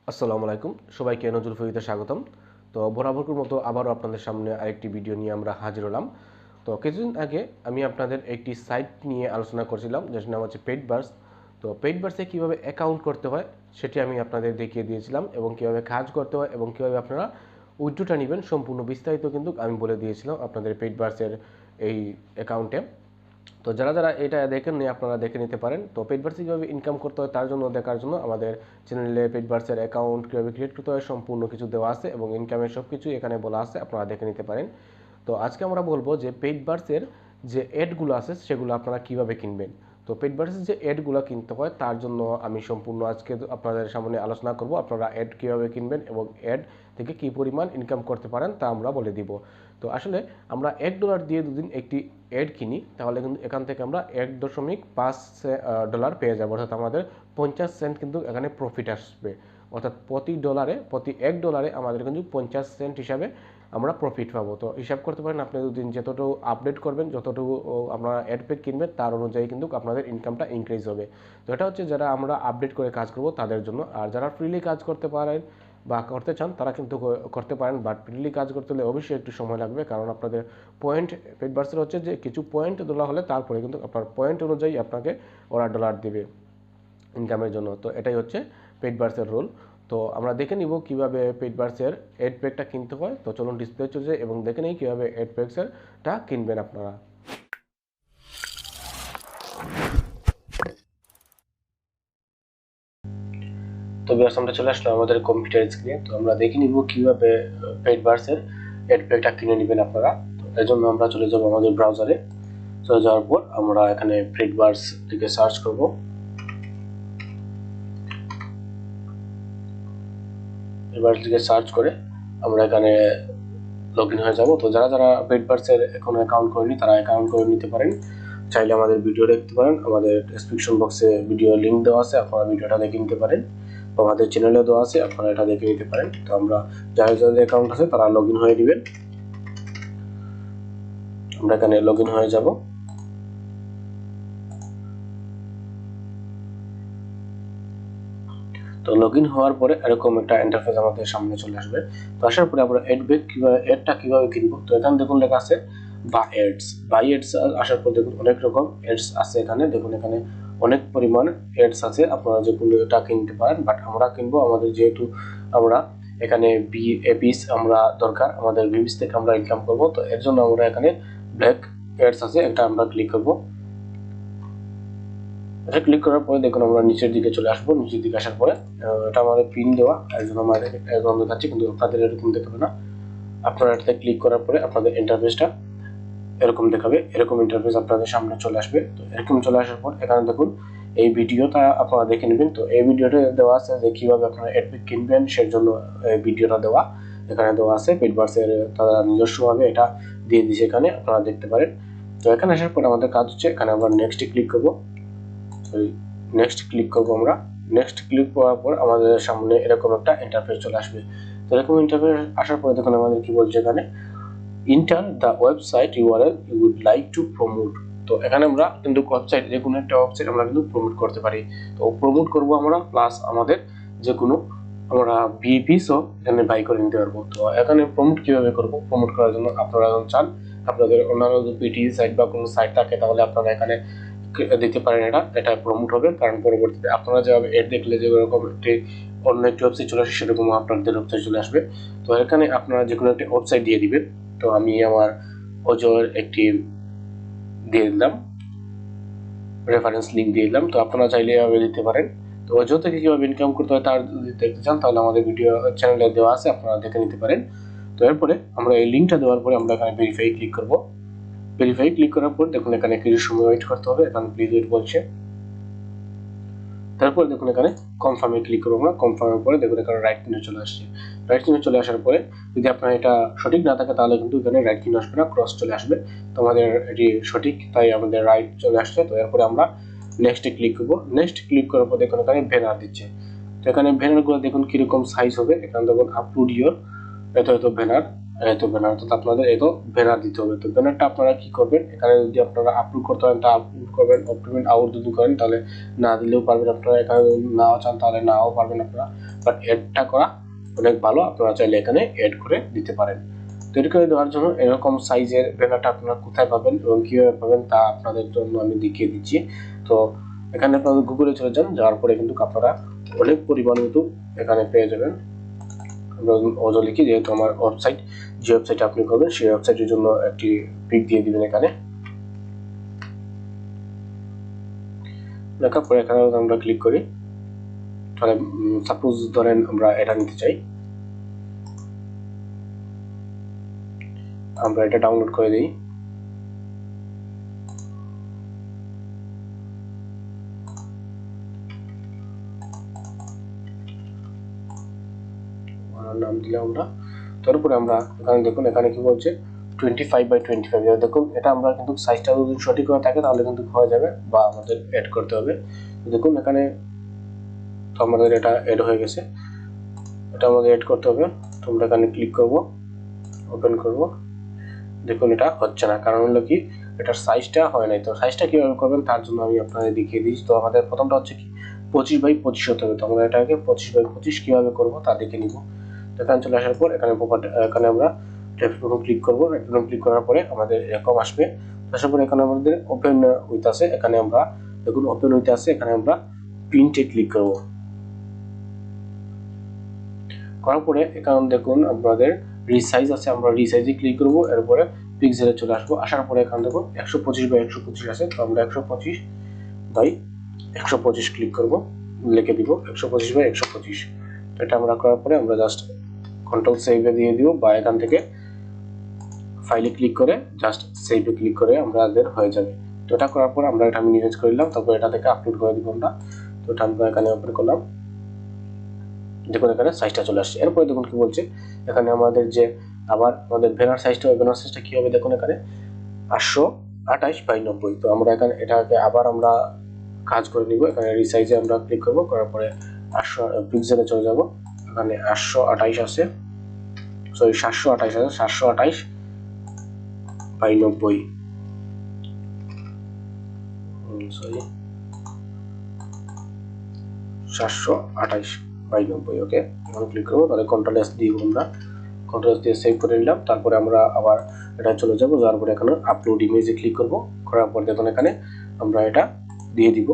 আসসালামু আলাইকুম সবাইকে নজরুল ফরিদে স্বাগতম। তো বরাবরের মতো আবারও আপনাদের সামনে আরেকটি ভিডিও নিয়ে আমরা হাজির হলাম। তো কিছুদিন আগে আমি আপনাদের একটি সাইট নিয়ে আলোচনা করছিলাম যেটার নাম হচ্ছে পেইডভার্স। তো পেইডভার্সে কীভাবে অ্যাকাউন্ট করতে হয় সেটি আমি আপনাদের দেখিয়ে দিয়েছিলাম এবং কীভাবে কাজ করতে হয় এবং কীভাবে আপনারা উইথড্রটা নেবেন সম্পূর্ণ বিস্তারিত কিন্তু আমি বলে দিয়েছিলাম আপনাদের পেইডভার্সের এই অ্যাকাউন্টে। তো যারা যারা এটা দেখেননি আপনারা দেখে নিতে পারেন। তো পেইডভার্সে কীভাবে ইনকাম করতে হয় তার জন্য দেখার জন্য আমাদের চ্যানেলে পেইডভার্সের অ্যাকাউন্ট কীভাবে ক্রিয়েট করতে হয় সম্পূর্ণ কিছু দেওয়া আছে এবং ইনকামের সব কিছু এখানে বলা আছে, আপনারা দেখে নিতে পারেন। তো আজকে আমরা বলবো যে পেইডভার্সের যে অ্যাডগুলো আছে সেগুলো আপনারা কীভাবে কিনবেন। তো পেইডভার্সের যে অ্যাডগুলো কিনতে হয় তার জন্য আমি সম্পূর্ণ আজকে আপনাদের সামনে আলোচনা করব। আপনারা অ্যাড কীভাবে কিনবেন এবং অ্যাড থেকে কী পরিমাণ ইনকাম করতে পারেন তা আমরা বলে দিব। তো আসলে আমরা $1 দিয়ে দুদিন একটি অ্যাড কিনি তাহলে কিন্তু এখান থেকে আমরা $1.5 পেয়ে যাব, অর্থাৎ আমাদের 50 সেন্ট কিন্তু এখানে প্রফিট আসবে। অর্থাৎ প্রতি $1 আমাদের কিন্তু 50 সেন্ট হিসাবে আমরা প্রফিট পাবো। তো হিসাব করতে পারেন আপনি দুদিন যতটুকু আপডেট করবেন, যতটুকু আপনারা অ্যাড প্যাক কিনবেন তার অনুযায়ী কিন্তু আপনাদের ইনকামটা ইনক্রিজ হবে। তো এটা হচ্ছে যারা আমরা আপডেট করে কাজ করব তাদের জন্য। আর যারা ফ্রিলি কাজ করতে পারেন বা করতে চান তারা কিন্তু করতে পারেন, বাট ফ্রিলি কাজ করতে হলে অবশ্যই একটু সময় লাগবে, কারণ আপনাদের পয়েন্ট পেইডভার্সের হচ্ছে যে কিছু পয়েন্ট তোলা হলে তারপরে কিন্তু আপনার পয়েন্ট অনুযায়ী আপনাকে ওরা ডলার দেবে ইনকামের জন্য। তো এটাই হচ্ছে পেইডভার্সের রোল। তো আমরা দেখে নিব কীভাবে পেইডভার্সের অ্যাড প্যাকটা কিনতে হয়। তো চলুন ডিসপ্লে চলে যায় এবং দেখে নিই কীভাবে অ্যাড প্যাকসেরটা কিনবেন আপনারা। তো ভিউয়ার্স আমরা চলে আসলাম আমাদের কম্পিউটার স্ক্রিনে। তো আমরা দেখে নিব কীভাবে পেইডভার্সের অ্যাড প্যাকটা কিনে নেবেন আপনারা। তো এর জন্য আমরা চলে যাব আমাদের ব্রাউজারে। চলে যাওয়ার পর আমরা এখানে পেইডভার্স থেকে সার্চ করব। পেইডভার্স থেকে সার্চ করে আমরা এখানে লগইন হয়ে যাব। তো যারা যারা পেইডভার্সের এখনো অ্যাকাউন্ট করেনি তারা অ্যাকাউন্ট করে নিতে পারেন। চাইলে আমাদের ভিডিও দেখতে পারেন, আমাদের ডেসক্রিপশন বক্সে ভিডিও লিংক দেওয়া আছে, আপনারা ভিডিওটা দেখে নিতে পারেন। আমাদের চ্যানেলে দেওয়া আছে, আপনারা এটা দেখে নিতে পারেন। তো আমরা যারা যাদের অ্যাকাউন্ট আছে তারা লগইন হয়ে দিবেন। আমরা এখানে লগইন হয়ে যাব। তো লগইন হওয়ার পরে এরকম একটা ইন্টারফেস আমাদের সামনে চলে আসবে। তো আসার পরে আমরা অ্যাডটা কিভাবে কিনবো, তো এখানে দেখুন লেখা আছে বাই অ্যাডস। আসার পর দেখুন অনেক রকম অ্যাডস আছে এখানে, দেখুন এখানে অনেক পরিমাণ অ্যাডস আছে, আপনারা যে কোনো এটা কিনতে পারেন। বাট আমরা কিনবো আমাদের যেহেতু আমরা এখানে বিএপিস আমরা দরকার, আমাদের ভিউজ থেকে আমরা ইনকাম করব। তো এর জন্য আমরা এখানে ব্ল্যাক অ্যাডস আছে, এটা আমরা ক্লিক করব। এটা ক্লিক করার পরে দেখুন আমরা নিচের দিকে চলে আসবো। নিচের দিকে আসার পরে এটা আমাদের পিন দেওয়া, এর জন্য আমাদের এরকম দেখাচ্ছে, কিন্তু আপনাদের এরকম দেখাবে না। আপনারা এটাতে ক্লিক করার পরে আপনাদের ইন্টারফেসটা এরকম দেখাবে। এরকম ইন্টারফেস আপনাদের সামনে চলে আসবে। তো এরকম চলে আসার পর এখানে দেখুন এই ভিডিওটা আপনারা দেখে নেবেন। তো এই ভিডিওটা দেওয়া আছে যে কিভাবে আপনারা অ্যাড প্যাক কিনবেন, সেই জন্য এই ভিডিওটা দেওয়া এখানে দেওয়া আছে। পেইডভার্সের তারা নিজস্বভাবে এটা দিয়ে দিয়েছে, এখানে আপনারা দেখতে পারেন। তো এখানে আসার পর আমাদের কাজ হচ্ছে এখানে আমরা নেক্সটে ক্লিক করব। নেক্সট ক্লিক করব আমরা। নেক্সট ক্লিক করার পর আমাদের সামনে এরকম একটা ইন্টারফেস চলে আসবে। তো এরকম ইন্টারফেস আসার পরে দেখুন আমাদের কি বলছে এখানে, enter the website URL you would like to promote. তো এখানে আমরা কিন্তু ওয়েবসাইট, যে কোনো একটা ওয়েবসাইট আমরা কিন্তু প্রমোট করতে পারি। তো প্রমোট করব আমরা, প্লাস আমাদের যে কোনো আমরা বিপিসও এখানে বাই করে নিতে পারবো। তো এখানে প্রমোট কিভাবে করব, প্রমোট করার জন্য আপনারা যখন চান আপনাদের অন্যান্য যদি পিটি সাইট বা কোনো সাইট থাকে তাহলে আপনারা এখানে দিতে পারেন। এটা প্রমোট হবে, কারণ পরবর্তীতে আপনারা যেভাবে এড দেখলে যেরকম একটি অন্য একটি ওয়েবসাইট চলে আসে সেরকম আপনাদের ওয়েবসাইট চলে আসবে। তো এখানে আপনারা যে কোনো একটি ওয়েবসাইট দিয়ে দিবেন। তো আমি আমার অজয়ের একটি দিয়ে দিলাম, রেফারেন্স লিঙ্ক দিয়ে দিলাম। তো আপনারা চাইলে এভাবে দিতে পারেন। তো অজয় থেকে কীভাবে ইনকাম করতে হয় তার যদি দেখতে চান তাহলে আমাদের ভিডিও চ্যানেলে দেওয়া আছে, আপনারা দেখে নিতে পারেন। তো এরপরে আমরা এই লিঙ্কটা দেওয়ার পরে আমরা এখানে ভেরিফাই ক্লিক করব। ভেরিফাই ক্লিক করার পর দেখুন এখানে কিছু সময় ওয়েট করতে হবে, এখানে প্লিজ ওয়েট বলছে। তারপর দেখুন এখানে কনফার্মে ক্লিক করবো আমরা। কনফার্মের পরে দেখুন এখানে রাইট চিহ্ন চলে আসছে। রাইট চিহ্ন চলে আসার পরে যদি আপনার এটা সঠিক না থাকে তাহলে কিন্তু এখানে রাইট চিহ্ন আসবে না, ক্রস চলে আসবে। তো আমাদের এটি সঠিক, তাই আমাদের রাইট চলে আসছে। তো এরপরে আমরা নেক্সটে ক্লিক করবো। নেক্সট ক্লিক করার পর দেখুন এখানে ব্যানার দিচ্ছে। তো এখানে ব্যানারগুলো দেখুন কিরকম সাইজ হবে। এখানে দেখুন আপলোড ইয়োর এত ব্যানার, তো আপনাদের এত ব্যানার দিতে হবে। তো ব্যানারটা আপনারা কি করবেন, এখানে যদি আপনারা আপলোড করতে হয় তা আপলোড করবেন, অপটিমেন্ট আউট যদি করেন তাহলে না দিলেও পারবেন আপনারা, এখানে নাও চান তাহলে নাও পারবেন আপনারা। বাট অ্যাডটা করা অনেক ভালো, আপনারা চাইলে এখানে অ্যাড করে দিতে পারেন। তৈরি করে দেওয়ার জন্য এরকম সাইজের ব্যানারটা আপনারা কোথায় পাবেন এবং কিভাবে পাবেন তা আপনাদের জন্য আমি দেখিয়ে দিচ্ছি। তো এখানে আপনাদের গুগলে চলে যান, যাওয়ার পরে কিন্তু আপনারা অনেক পরিমাণ কিন্তু এখানে পেয়ে যাবেন। আমরা অজো লিখি, যেহেতু আমার ওয়েবসাইট, যে ওয়েবসাইটে আপনি করবেন সেই ওয়েবসাইটের জন্য একটি পিক দিয়ে দিবেন। এখানে লেখার পরে এখানে আমরা ক্লিক করি, তাহলে সাপোজ ধরেন আমরা এটা নিতে চাই, আমরা এটা ডাউনলোড করে দিই। নাম দিলাম আমরা, তারপরে আমরা এখানে দেখুন এখানে কি বলছে 25x25। দেখুন এটা আমরা কিন্তু সাইজটা যদি সঠিক হয়ে থাকে তাহলে কিন্তু হয়ে যাবে, বা আমাদের অ্যাড করতে হবে। দেখুন এখানে তো আমাদের এটা অ্যাড হয়ে গেছে, এটা আমাদের অ্যাড করতে হবে। তো আমরা এখানে ক্লিক করব, ওপেন করব। দেখুন এটা হচ্ছে না, কারণ হলো কি এটার সাইজটা হয় নাই। তো সাইজটা কিভাবে করবেন তার জন্য আমি আপনাদের দেখিয়ে দিই। তো আমাদের প্রথমটা হচ্ছে কি 25x25 হতে হবে। তো আমরা এটাকে 25x25 কিভাবে করব তা দেখে নিব। এখানে চলে আসার পর এখানে এখানে আমরা ক্লিক করব। ক্লিক করার পরে আমাদের এরকম আসবে। আসার পরে এখানে আমাদের ওপেন উইথ আছে, এখানে আমরা দেখুন ওপেন উইথ আছে, এখানে আমরা প্রিন্টে ক্লিক করব। করার পরে এখানে দেখুন আপনাদের রিসাইজ আছে, আমরা রিসাইজে ক্লিক করব। এরপরে পিক্সেলে চলে আসবো। আসার পরে এখানে দেখুন 125x125 আছে, তো আমরা 125x125 ক্লিক করব, লিখে দিব 125x125। এটা আমরা করার পরে আমরা জাস্ট কন্ট্রোল সেভে দিয়ে দিব, বা এখান থেকে ফাইলে ক্লিক করে জাস্ট সেভে ক্লিক করে আমাদের হয়ে যাবে। তো এটা করার পর আমরা এটা মিনিমাইজ করে নিলাম, তারপর এটা থেকে আপলোড করে দিব আমরা। তো এটা আমরা এখানে ওপেন করলাম, দেখুন এখানে সাইজটা চলে আসছে। এরপরে দেখুন কি বলছে এখানে আমাদের যে আবার আমাদের ব্যানার সাইজটা কি হবে, দেখুন এখানে 828x90। তো আমরা এখানে এটাকে আবার আমরা কাজ করে নিব। এখানে রিসাইজে আমরা ক্লিক করব, করার পরে 800 পিক্সেলে চলে যাব। এখানে 828 আছে, সরি 728 আছে, 728x90, সরি 728x90। ওকে, এখন ক্লিক করবো, তাহলে কন্ট্রোল এস দিয়ে আমরা কন্ট্রোল এস দিয়ে সেভ করে নিলাম। তারপরে আমরা আবার এটা চলে যাব, যাওয়ার পরে এখানে আপলোড ইমেজে ক্লিক করব। করার পর দেখুন এখানে আমরা এটা দিয়ে দিব,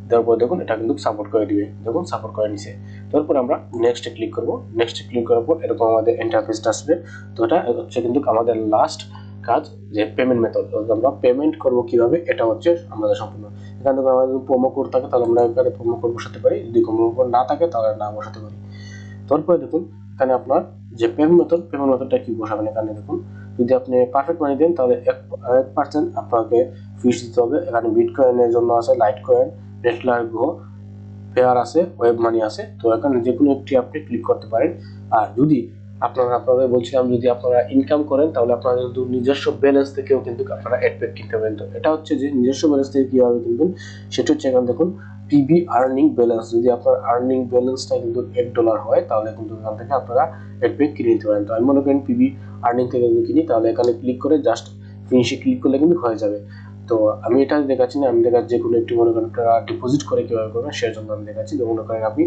দেওয়ার পর দেখুন এটা কিন্তু সাপোর্ট করে দিবে, দেখুন সাপোর্ট করে নিছে। তারপর আমরা নেক্সটে ক্লিক করব। নেক্সটে ক্লিক করার পর এরকম আমাদের ইন্টারফেসটা আসবে। তো এটা হচ্ছে কিন্তু আমাদের লাস্ট কাজ, যে পেমেন্ট মেথড, আমরা পেমেন্ট করব কিভাবে, এটা হচ্ছে আমাদের সম্পূর্ণ। এখানে যদি আমাদের প্রোমো কোড থাকে তাহলে আমরা এখানে প্রোমো কোড বসাতে পারি, যদি প্রোমো কোড না থাকে তাহলে না বসাতে পারি। তারপরে দেখুন এখানে আপনার যে পেমেন্ট মেথডটা কি বসাবেন। এখানে দেখুন যদি আপনি পারফেক্ট মানি দেন তাহলে 1% আপনাকে ফিস দিতে হবে। এখানে বিটকয়েনের জন্য আছে লাইট কয়েন, নেটলার গো, পেয়ার আছে, ওয়েব মানি আছে। তো এখানে যে কোনো একটি আপনি ক্লিক করতে পারেন। আর যদি আপনাদের বলছিলাম যদি আপনারা ইনকাম করেন তাহলে আপনাদের কিন্তু নিজস্ব ব্যালেন্স থেকেও কিন্তু আপনারা অ্যাড প্যাক কিনতে পারেন। তো এটা হচ্ছে যে নিজস্ব ব্যালেন্স থেকে কিভাবে কিনবেন সেটা হচ্ছে এখানে দেখুন পিবি আর্নিং ব্যালেন্স। যদি আপনার আর্নিং ব্যালেন্সটা কিন্তু $1 হয় তাহলে কিন্তু এখান থেকে আপনারা অ্যাড প্যাক কিনে নিতে পারেন। তো আমি মনে করেন পিবি আর্নিং থেকে যদি কিনি তাহলে এখানে ক্লিক করে জাস্ট ফিনিশে ক্লিক করলে কিন্তু হয়ে যাবে। তো আমি এটা দেখাচ্ছি না, আমি দেখাচ্ছি যে কোনো একটি মনে করেন আপনারা ডিপোজিট করে কিভাবে করবেন সেই জন্য আমি দেখাচ্ছি। মনে করেন আপনি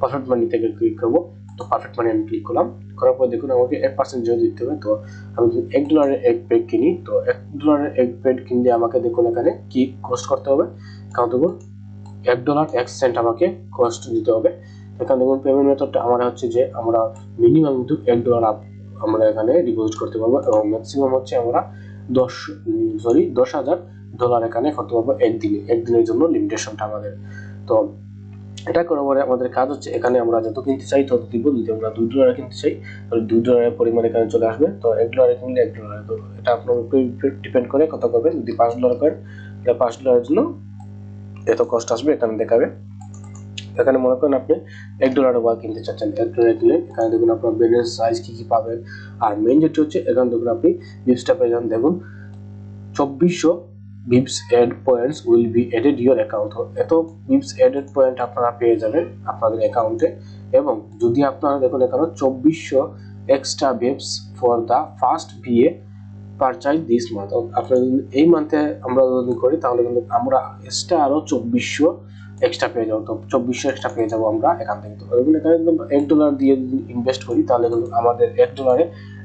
পারফেক্ট মানি থেকে ক্লিক করবো, তো পারফেক্ট মানি আমি ক্লিক করলাম। করার পর দেখুন আমাকে 1% জিরো দিতে হবে। তো আমি যদি $1 এগ প্যাক কিনি, তো $1 এগ প্যাক কিনলে আমাকে দেখুন এখানে কি কস্ট করতে হবে। কারণ দেখুন $1.01 আমাকে কস্ট দিতে হবে। এখানে দেখুন পেমেন্ট মেথডটা আমার হচ্ছে যে আমরা মিনিমাম কিন্তু $1 আমরা এখানে ডিপোজিট করতে পারবো, এবং ম্যাক্সিমাম হচ্ছে আমরা $10,000 এখানে করতে পারবো একদিনের জন্য লিমিটেশনটা আমাদের। তো এটা করার পরে আমাদের কাজ হচ্ছে এখানে আমরা যত কিনতে চাই তত দিব। যদি আমরা $2 কিনতে চাই তাহলে $2 পরিমাণ এখানে চলে আসবে। তো $1 কিনলে $1। তো এটা আপনার উপরে ডিপেন্ড করে কত করবেন। যদি $5 করেন তাহলে $5 জন্য এত কস্ট আসবে এখানে দেখাবে। এখানে মনে করেন আপনি $1 বা কিনতে চাচ্ছেন, $1 কিনলে এখানে দেখুন আপনার ব্যালেন্স সাইজ কি পাবেন। আর মেইন যেটা হচ্ছে এখানে দেখুন আপনি বিপসটা পেয়ে যান, দেখুন 2400 bips add points will be added your account. এত বিপস এডেড পয়েন্ট আপনারা পেয়ে যাবেন আপনাদের অ্যাকাউন্টে। এবং যদি আপনারা দেখুন এখানে 2400 extra bips for the first BA purchase this month. আপনারা যদি এই মান্থে আমরা যদি করি তাহলে কিন্তু আমরা এক্সট্রা আরো 2400 এক্সট্রা পেয়ে যাবো, তো 2400 এক্সট্রা পেয়ে যাবো আমরা এখান থেকে। তো এখানে কিন্তু $1 দিয়ে ইনভেস্ট করি তাহলে কিন্তু আমাদের $1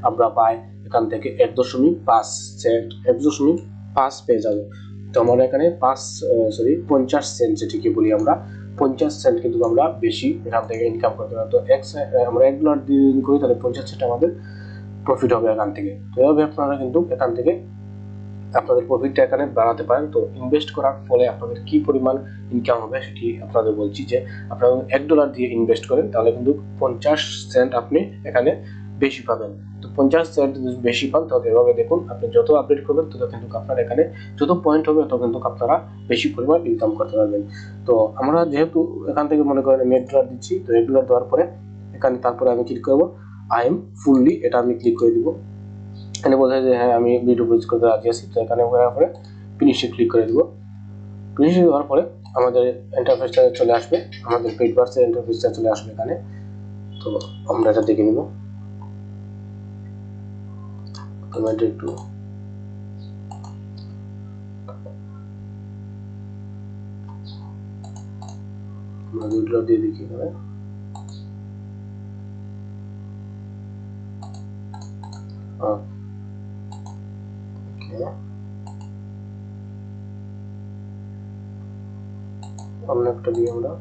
আমরা পাই এখান থেকে 1.5 সেন্ট, 1.5 পেয়ে যাবো। তো আমরা এখানে 50 সেন্ট যেটিকে বলি আমরা, 50 সেন্ট কিন্তু আমরা বেশি এখান থেকে ইনকাম করতে পারি। তো আমরা $1 দিয়ে করি তাহলে 50 সেন্ট আমাদের প্রফিট হবে এখান থেকে। তো এভাবে আপনারা কিন্তু এখান থেকে আপনাদের প্রফিটটা এখানে বাড়াতে পারেন। তো ইনভেস্ট করার ফলে আপনাদের কি পরিমাণ ইনকাম হবে সেটি আপনাদের বলছি, যে আপনারা $1 দিয়ে ইনভেস্ট করেন তাহলে কিন্তু 50 সেন্ট আপনি এখানে বেশি পাবেন। তো 50 সেন্ট বেশি পান, তাহলে এভাবে দেখুন আপনি যত আপডেট করবেন তত কিন্তু আপনার এখানে যত পয়েন্ট হবে তত কিন্তু আপনারা বেশি পরিমাণ ইনকাম করতে পারবেন। তো আমরা যেহেতু এখান থেকে মনে করেন আমি $1 দিচ্ছি, তো $1 দেওয়ার পরে এখানে তারপরে আমি ক্লিক করবো আই এম ফুললি, এটা আমি ক্লিক করে দিব। এখানে বলতে যে হ্যাঁ আমি ভিডিও পোস্ট করতে রাজি আছি। তো এখানে করার পরে ফিনিশে ক্লিক করে দিব। ফিনিশে দেওয়ার পরে আমাদের ইন্টারফেসটা চলে আসবে, আমাদের পেড ভার্সের ইন্টারফেসটা চলে আসবে এখানে। তো আমরা এটা দেখে নিব। কমেন্ট একটু আমরা দুটো দিয়ে দেখি এখানে। অন্য একটা দিয়ে আমরা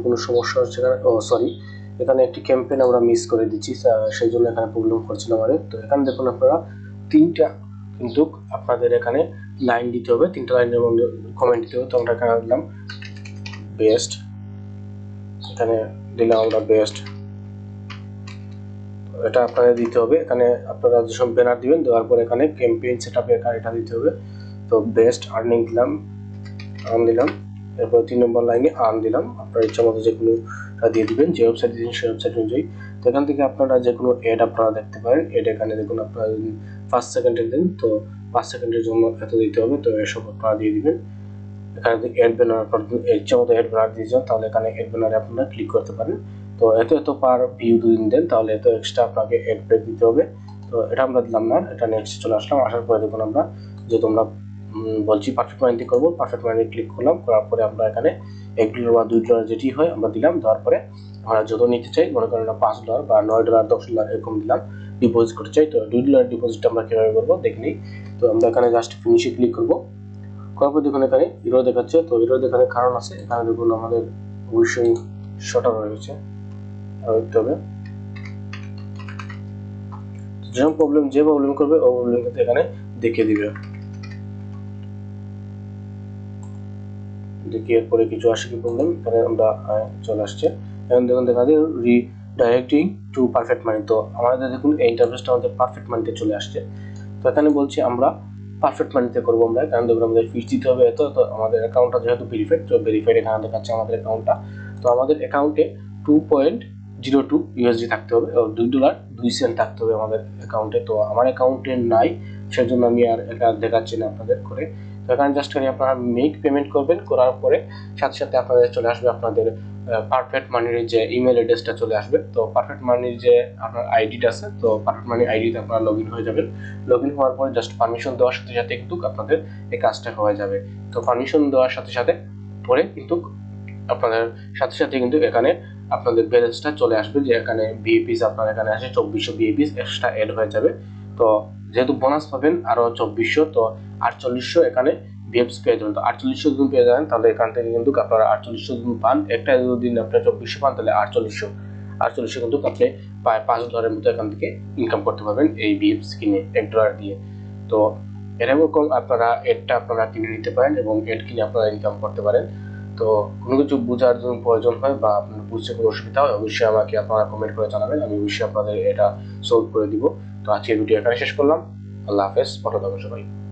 কোনো সমস্যা হচ্ছে না। ও সরি, এখানে একটি ক্যাম্পেইন আমরা মিস করে দিচ্ছি, সেই জন্য এখানে প্রবলেম করছিল আমাদের। তো এখানে দেখুন আপনারা তিনটা কিন্তু আপনাদের এখানে লাইন দিতে হবে, তিনটা লাইনের মধ্যে কমেন্ট দিতে হবে। তো আমরা এখানে দিলাম বেস্ট, এখানে দিলাম আমরা বেস্ট, এটা আপনাদের দিতে হবে। এখানে আপনারা যেসব ব্যানার দিবেন দেওয়ার পর এখানে ক্যাম্পেইন সেটআপে এটা দিতে হবে। তো বেস্ট আর্নিং দিলাম, দিলাম। এরপর 3 নম্বর লাইনে আর্ন দিলাম। আপনার ইচ্ছা মতো যে কোনো দিয়ে দিবেন, যে ওয়েবসাইট দিয়েছেন সেই ওয়েবসাইট অনুযায়ী। তো এখান থেকে আপনারা যে কোনো এড আপনারা দেখতে পারেন। এড এখানে দেখুন আপনারা 5 সেকেন্ডের দেন, তো 5 সেকেন্ডের জন্য এত দিতে হবে। তো এসব আপনারা দিয়ে দিবেন। এখানে এড ব্যানার আপনার ইচ্ছা মতো এড ব্যানার দিয়ে যান, তাহলে এখানে এড ব্যানারে আপনারা ক্লিক করতে পারেন। তো এত পার ভিউ দিন দেন, তাহলে এত এক্সট্রা আপনাকে এড ব্রেক দিতে হবে। তো এটা আমরা দিলাম না, এটা নেক্সট চলে আসলাম। আসার পরে দেখুন আমরা যে তোমরা বলছি পারফেক্ট মাইন্ডে করবো, পারফেক্ট মাইন্ডে ক্লিক করলাম। করার পরে আমরা এখানে $1 বা $2 যেটি হয় আমরা দিলাম। দেওয়ার পরে আমরা যত নিতে চাই, মনে করেন $5 বা $9 $10 এরকম দিলাম, ডিপোজিট করতে চাই। তো $2 ডিপোজিট আমরা কিভাবে করবো দেখনি। তো আমরা এখানে জাস্ট ফিনিশে ক্লিক করবো। করার পর দেখুন এখানে হিরো দেখাচ্ছে। তো হিরো দেখানোর কারণ আছে, এখানে দেখুন আমাদের অবশ্যই শটার রয়েছে, দেখতে হবে। যে প্রবলেম করবে ও প্রবলেম কিন্তু এখানে দেখিয়ে দিবে। দেখি এরপরে কিছু আসে কি প্রবলেম, এখানে আমরা চলে আসছে। এখন দেখুন দেখা যায় রিডাইরেক্টিং টু পারফেক্ট মানি। তো আমাদের দেখুন এই ইন্টারফেসটা আমাদের পারফেক্ট মানিতে চলে আসছে। তো এখানে বলছি আমরা পারফেক্ট মানিতে করবো আমরা। কারণ দেখুন আমাদের ফিস দিতে হবে এত, তো আমাদের অ্যাকাউন্টটা যেহেতু ভেরিফাইড, তো ভেরিফাইড এখানে দেখাচ্ছে আমাদের অ্যাকাউন্টটা। তো আমাদের অ্যাকাউন্টে 2.02 USD থাকতে হবে, $2.02 থাকতে হবে আমাদের অ্যাকাউন্টে। তো আমার অ্যাকাউন্টে নাই, সেজন্য আমি আর এটা দেখাচ্ছি না আপনাদের করে। তো এখানে জাস্ট খালি আপনারা মেক পেমেন্ট করবেন, করার পরে সাথে সাথে আপনাদের চলে আসবে আপনাদের পারফেক্ট মানির যে ইমেল অ্যাড্রেসটা চলে আসবে। তো পারফেক্ট মানির যে আপনার আইডিটা আছে, তো পারফেক্ট মানির আইডিতে আপনারা লগ ইন হয়ে যাবেন। লগ ইন হওয়ার পরে জাস্ট পারমিশন দেওয়ার সাথে সাথে কিন্তু আপনাদের এই কাজটা হয়ে যাবে। তো পারমিশন দেওয়ার সাথে সাথে পরে কিন্তু আপনাদের সাথে সাথে কিন্তু এখানে আপনাদের ব্যালেন্সটা চলে আসবে, যে এখানে ভিএপিস আপনার এখানে আসে 2400 ভিএপিস এক্সট্রা অ্যাড হয়ে যাবে। তো যেহেতু বোনাস পাবেন আরো 2400, তো 4800 এখানে ভিএপস পেয়ে যাবেন। তো 4800 যদি পেয়ে যাবেন তাহলে এখান থেকে কিন্তু আপনারা 4800 যদি পান, একটা যদি আপনি 2400 পান তাহলে 4800 কিন্তু আপনি প্রায় $5 মতো এখান থেকে ইনকাম করতে পারবেন এই ভিএপস কিনে $1 দিয়ে। তো এরকম আপনারা এডটা আপনারা কিনে নিতে পারেন এবং এড কিনে আপনারা ইনকাম করতে পারেন। তো কোনো কিছু বোঝার জন্য প্রয়োজন হয় বা আপনার বুঝতে কোনো অসুবিধা হয়, অবশ্যই আমাকে আপনারা কমেন্ট করে জানাবেন, আমি অবশ্যই আপনাদের এটা সলভ করে দিব। তো আজকের ভিডিও এখানে শেষ করলাম। আল্লাহ হাফেজ, ভালো থাকবেন সবাই।